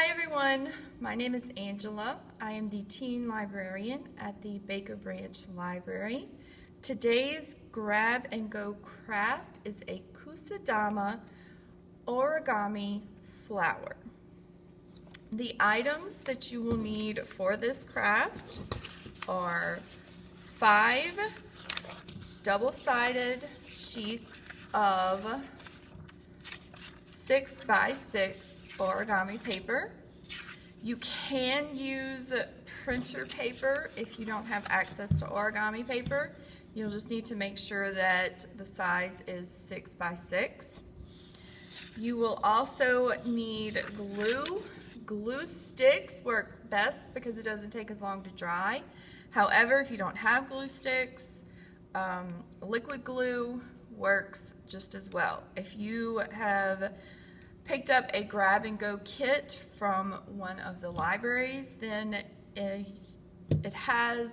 Hi everyone, my name is Angela. I am the teen librarian at the Baker Branch Library. Today's grab and go craft is a Kusudama origami flower. The items that you will need for this craft are 5 double-sided sheets of 6 by 6 origami paper. You can use printer paper if you don't have access to origami paper. You'll just need to make sure that the size is 6 by 6. You will also need glue. Glue sticks work best because it doesn't take as long to dry. However, if you don't have glue sticks, liquid glue works just as well. If you have picked up a grab and go kit from one of the libraries, then it has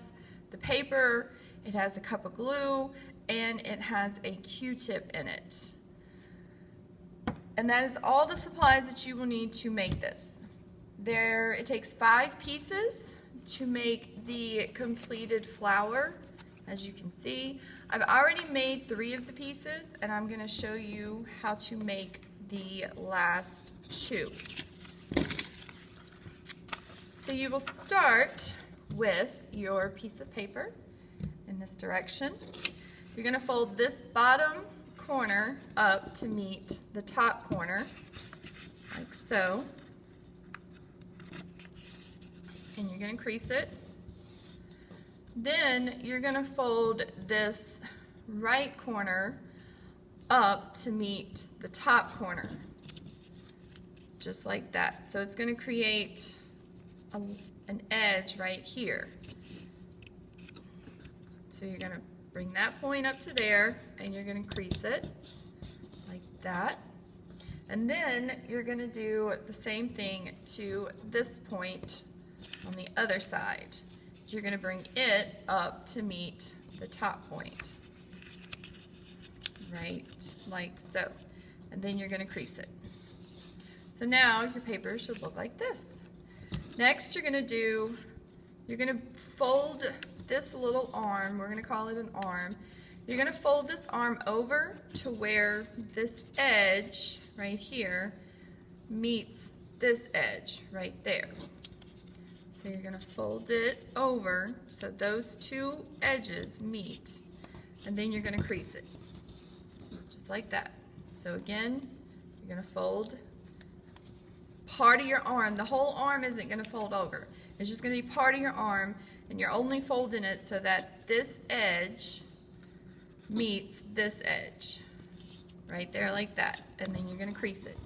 the paper, it has a cup of glue, and it has a Q-tip in it. And that is all the supplies that you will need to make this. It takes 5 pieces to make the completed flower. As you can see, I've already made 3 of the pieces, and I'm going to show you how to make the last 2. So you will start with your piece of paper in this direction. You're going to fold this bottom corner up to meet the top corner, like so. And you're going to crease it. Then you're going to fold this right corner up to meet the top corner, just like that. So it's going to create an edge right here. So you're going to bring that point up to there, and you're going to crease it like that. And then you're going to do the same thing to this point on the other side. You're going to bring it up to meet the top point, right like so. And then you're going to crease it. So now your paper should look like this. Next, you're going to fold this little arm, we're going to call it an arm. You're going to fold this arm over to where this edge right here meets this edge right there. So you're going to fold it over so those 2 edges meet, and then you're going to crease it, just like that. So again, you're going to fold part of your arm. The whole arm isn't going to fold over. It's just going to be part of your arm, and you're only folding it so that this edge meets this edge, right there like that, and then you're going to crease it.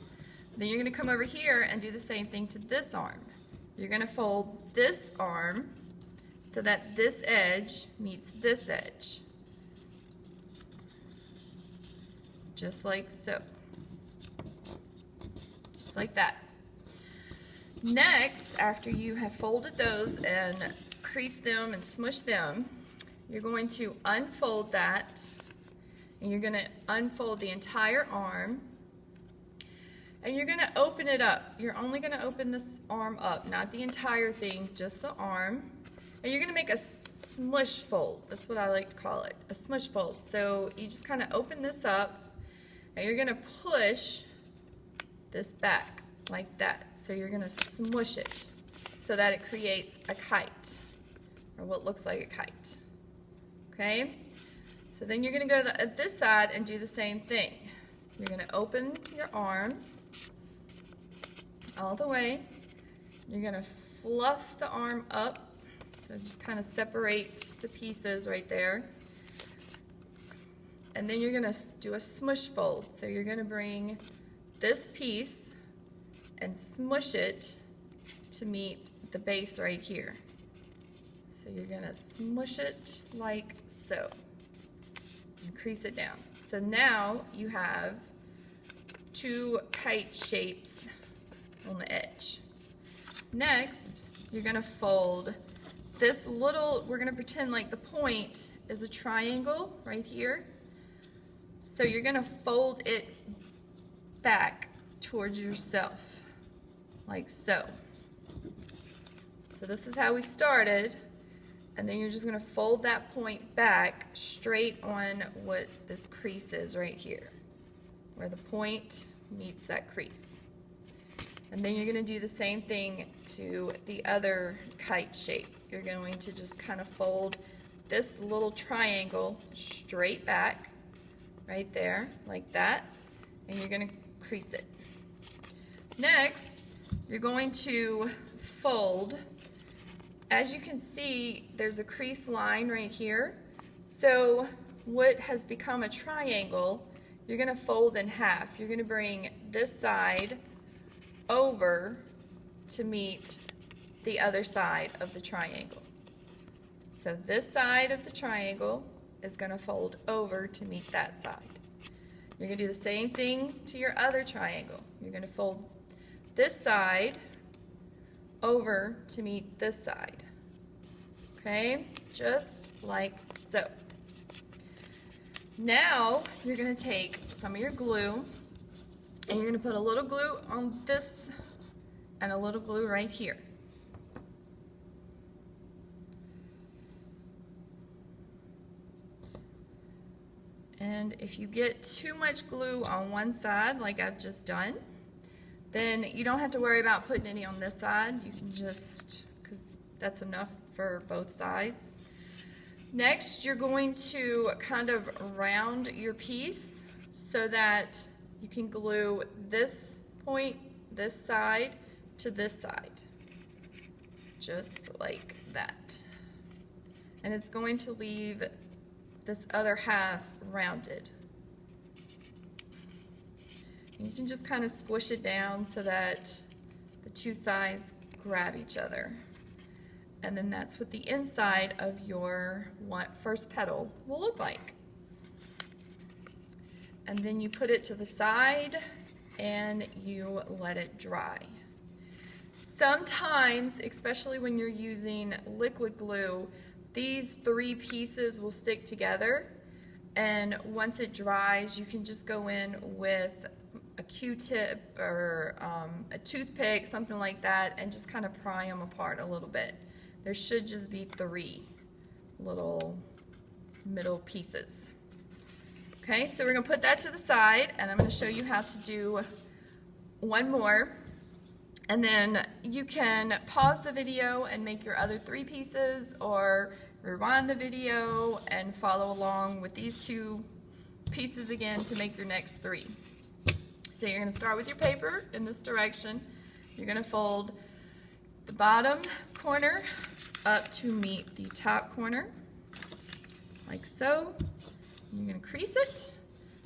Then you're going to come over here and do the same thing to this arm. You're going to fold this arm so that this edge meets this edge, just like so, just like that. Next, after you have folded those and creased them and smushed them, you're going to unfold that, and you're going to unfold the entire arm. And you're going to open it up. You're only going to open this arm up, not the entire thing, just the arm. And you're going to make a smush fold. That's what I like to call it, a smush fold. So you just kind of open this up, and you're going to push this back like that. So you're going to smush it so that it creates a kite, or what looks like a kite. Okay? So then you're going to go to this side and do the same thing. You're going to open your arm all the way. You're going to fluff the arm up, so just kind of separate the pieces right there. And then you're going to do a smush fold. So you're going to bring this piece and smush it to meet the base right here. So you're going to smush it like so and crease it down. So now you have 2 kite shapes on the edge. Next, you're going to fold this little, we're going to pretend like the point is a triangle right here. So you're going to fold it back towards yourself. like so. So this is how we started, and then you're just going to fold that point back straight on what this crease is right here, where the point meets that crease. And then you're going to do the same thing to the other kite shape. You're going to just kind of fold this little triangle straight back right there, like that, and you're going to crease it. Next, you're going to fold. As you can see, there's a crease line right here. So what has become a triangle, you're going to fold in half. You're going to bring this side over to meet the other side of the triangle. So this side of the triangle is going to fold over to meet that side. You're going to do the same thing to your other triangle. You're going to fold this side over to meet this side. Okay, just like so. Now you're going to take some of your glue and you're going to put a little glue on this and a little glue right here. And if you get too much glue on one side, like I've just done, then you don't have to worry about putting any on this side. You can just, because that's enough for both sides. Next, you're going to kind of round your piece so that you can glue this point, this side, to this side. Just like that. And it's going to leave this other half rounded. And you can just kind of squish it down so that the two sides grab each other. And then that's what the inside of your first petal will look like. And then you put it to the side and you let it dry. Sometimes, especially when you're using liquid glue, these three pieces will stick together, and once it dries, you can just go in with a Q-tip or a toothpick, something like that, and just kind of pry them apart a little bit. There should just be three little middle pieces. Okay, so we're going to put that to the side, and I'm going to show you how to do one more. And then you can pause the video and make your other three pieces, or rewind the video and follow along with these two pieces again to make your next three. So you're going to start with your paper in this direction. You're going to fold the bottom corner up to meet the top corner, like so. You're going to crease it.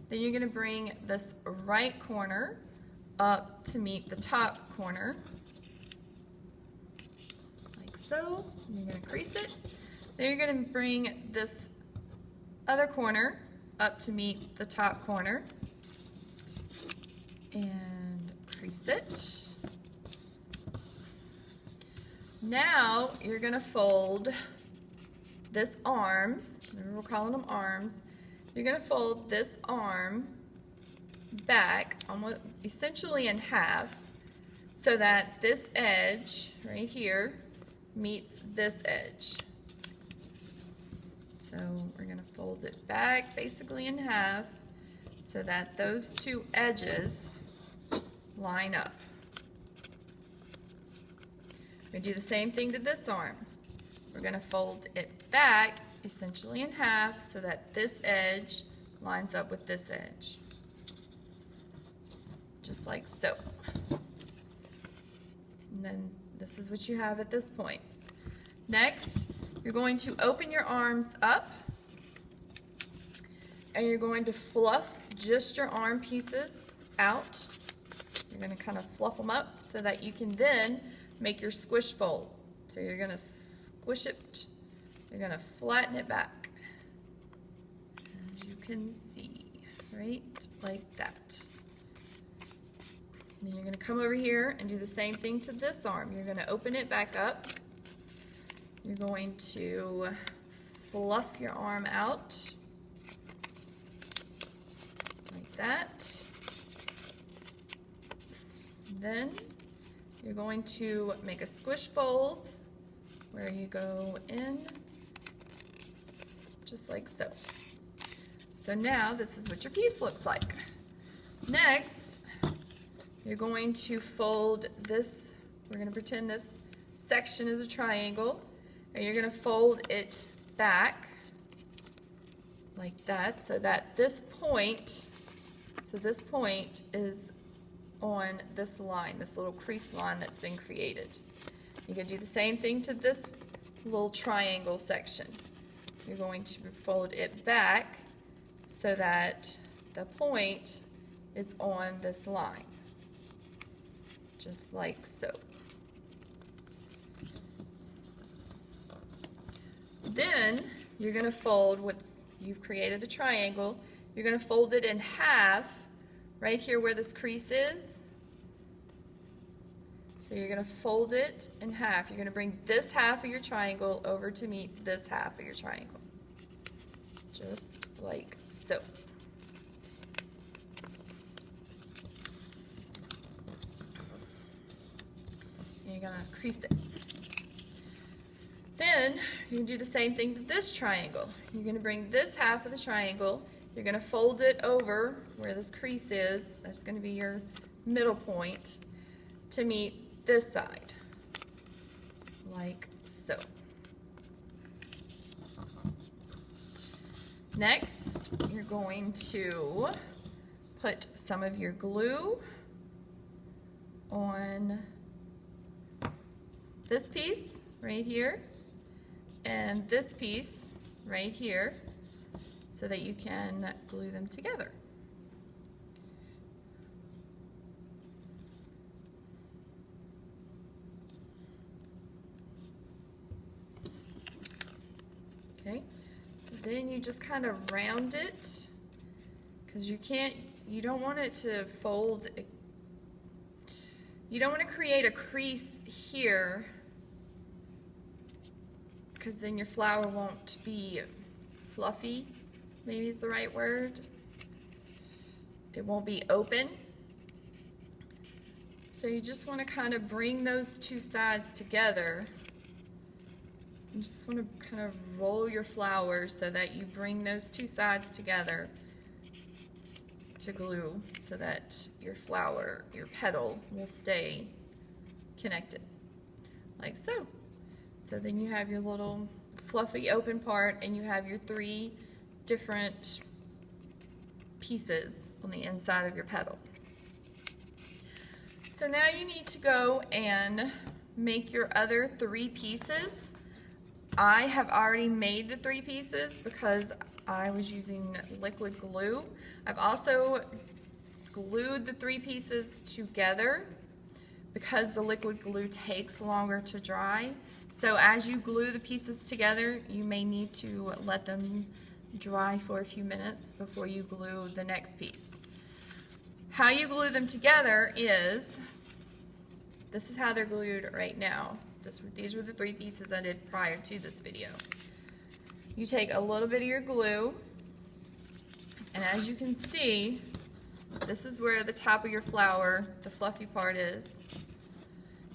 Then you're going to bring this right corner up to meet the top corner, like so. You're going to crease it. Then you're going to bring this other corner up to meet the top corner and crease it. Now you're going to fold this arm. Remember, we're calling them arms. You're going to fold this arm back almost essentially in half so that this edge right here meets this edge. So we're going to fold it back basically in half so that those two edges line up. We're going to do the same thing to this arm. We're going to fold it back essentially in half so that this edge lines up with this edge. Just like so. And then this is what you have at this point. Next, you're going to open your arms up and you're going to fluff just your arm pieces out. You're going to kind of fluff them up so that you can then make your squish fold. So you're going to squish it, you're going to flatten it back, as you can see, right like that. Then you're going to come over here and do the same thing to this arm. You're going to open it back up. You're going to fluff your arm out like that. Then you're going to make a squish fold where you go in just like so. So now this is what your piece looks like. Next, you're going to fold this, we're going to pretend this section is a triangle, and you're going to fold it back like that so that this point is on this line, this little crease line that's been created. You can do the same thing to this little triangle section. You're going to fold it back so that the point is on this line, just like so. Then you're going to fold what you've created a triangle. You're going to fold it in half right here where this crease is. So you're going to fold it in half. You're going to bring this half of your triangle over to meet this half of your triangle. Just like so. And you're going to crease it. Then you can do the same thing to this triangle. You're going to bring this half of the triangle, you're going to fold it over where this crease is, that's going to be your middle point, to meet this side, like so. Next, you're going to put some of your glue on this piece right here and this piece right here so that you can glue them together. Okay, so then you just kind of round it because you don't want it to fold, you don't want to create a crease here because then your flower won't be fluffy, maybe is the right word. It won't be open. So you just want to kind of bring those two sides together. You just want to kind of roll your flower so that you bring those two sides together to glue so that your flower, your petal, will stay connected, like so. So then you have your little fluffy open part and you have your three different pieces on the inside of your petal. So now you need to go and make your other three pieces. I have already made the three pieces because I was using liquid glue. I've also glued the three pieces together because the liquid glue takes longer to dry. So as you glue the pieces together, you may need to let them dry for a few minutes before you glue the next piece. How you glue them together is, this is how they're glued right now. These were the three pieces I did prior to this video. You take a little bit of your glue, and as you can see, this is where the top of your flower, the fluffy part is.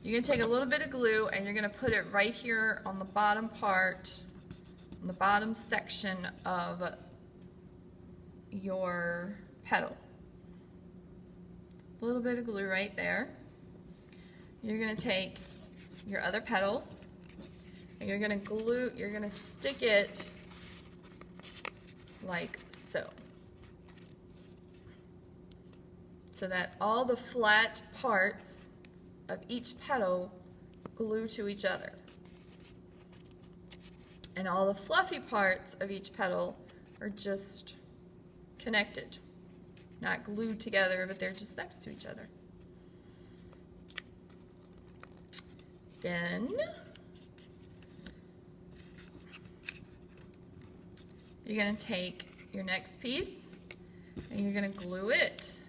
You're going to take a little bit of glue and you're going to put it right here on the bottom part, on the bottom section of your petal. A little bit of glue right there. You're going to take your other petal and you're going to stick it like so. So that all the flat parts of each petal glue to each other. And all the fluffy parts of each petal are just connected. Not glued together, but they're just next to each other. Then you're going to take your next piece and you're going to glue it.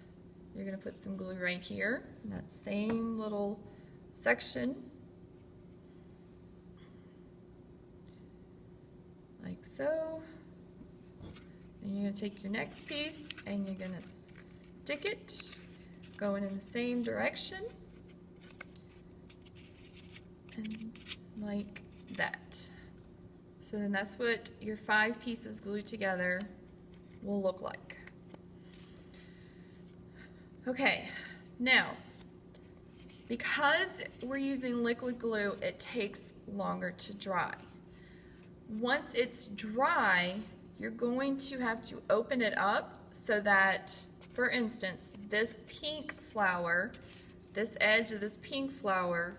You're going to put some glue right here in that same little section, like so. Then you're going to take your next piece and you're going to stick it going in the same direction. and like that. So then that's what your 5 pieces glued together will look like. Okay, now, because we're using liquid glue, it takes longer to dry. Once it's dry, you're going to have to open it up so that, for instance, this pink flower, this edge of this pink flower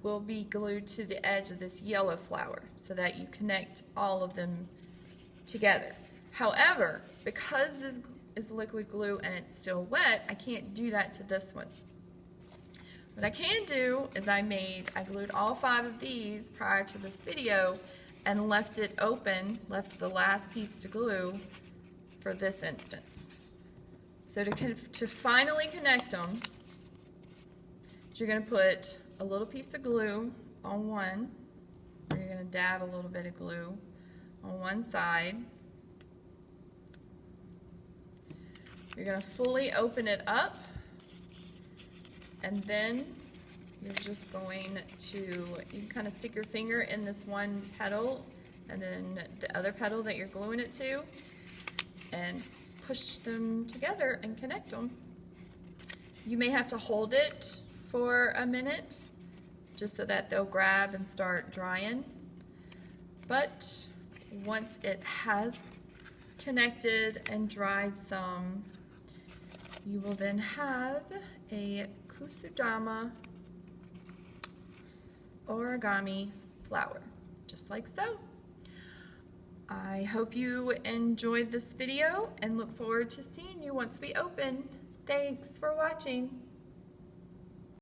will be glued to the edge of this yellow flower so that you connect all of them together. However, because this is liquid glue and it's still wet, I can't do that to this one. What I can do is I glued all 5 of these prior to this video and left it open, left the last piece to glue for this instance. So to finally connect them, you're going to put a little piece of glue on one, or you're going to dab a little bit of glue on one side. You're going to fully open it up, and then you're just going to, you can kind of stick your finger in this one petal and then the other petal that you're gluing it to, and push them together and connect them. You may have to hold it for a minute just so that they'll grab and start drying. But once it has connected and dried some, you will then have a Kusudama origami flower, just like so. I hope you enjoyed this video and look forward to seeing you once we open. Thanks for watching.